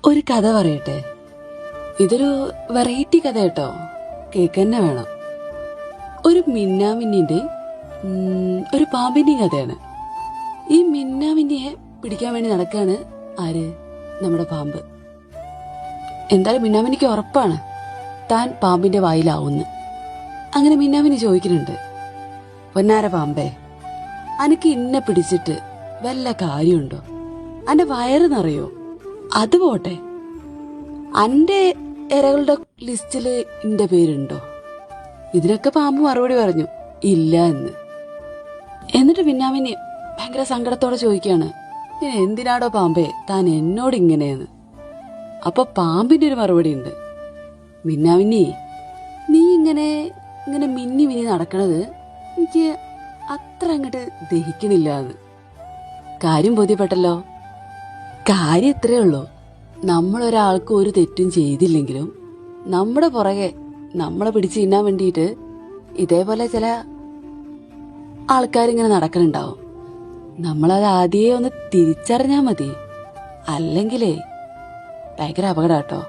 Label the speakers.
Speaker 1: ഒരു കഥ പറയട്ടെ. ഇതൊരു വെറൈറ്റി കഥ കേട്ടോ, കേൾക്കന്നെ വേണം. ഒരു മിന്നാമിന്നിന്റെ ഒരു പാമ്പിന്റെയും കഥയാണ്. ഈ മിന്നാമിന്നിയെ പിടിക്കാൻ വേണ്ടി നടക്കാണ് ആര്? നമ്മുടെ പാമ്പ്. എന്തായാലും മിന്നാമിന്നിക്ക് ഉറപ്പാണ് താൻ പാമ്പിന്റെ വായിലാവുന്ന്. അങ്ങനെ മിന്നാമിന്നി ചോദിക്കുന്നുണ്ട്, പൊന്നാര പാമ്പേ, അനക്ക് ഇന്നെ പിടിച്ചിട്ട് വല്ല കാര്യമുണ്ടോ? അന്റെ വയറ് നിറയോ? അത് പോട്ടെ, അന്റെ ഇരകളുടെ ലിസ്റ്റില് എന്റെ പേരുണ്ടോ? ഇതിനൊക്കെ പാമ്പ് മറുപടി പറഞ്ഞു, ഇല്ല എന്ന്. എന്നിട്ട് മിന്നാമിന്നി ഭയങ്കര സങ്കടത്തോടെ ചോദിക്കാണ്, എന്തിനാടോ പാമ്പേ താൻ എന്നോട് ഇങ്ങനെയെന്ന്. അപ്പൊ പാമ്പിന്റെ ഒരു മറുപടി ഉണ്ട്, മിന്നാമിന്നി, നീ ഇങ്ങനെ ഇങ്ങനെ മിന്നി മിന്നി നടക്കണത് എനിക്ക് അത്ര അങ്ങോട്ട് ദഹിക്കണില്ല എന്ന്. കാര്യം ബോധ്യപ്പെട്ടല്ലോ. കാര്യം ഇത്രേ ഉള്ളൂ, നമ്മളൊരാൾക്ക് ഒരു തെറ്റും ചെയ്തില്ലെങ്കിലും നമ്മുടെ പുറകെ നമ്മളെ പിടിച്ച് തിന്നാൻ വേണ്ടിയിട്ട് ഇതേപോലെ ചില ആൾക്കാരിങ്ങനെ നടക്കണുണ്ടാവും. നമ്മളത് ആദ്യമേ ഒന്ന് തിരിച്ചറിഞ്ഞാൽ മതി, അല്ലെങ്കിലേ ഭയങ്കര അപകടം കേട്ടോ.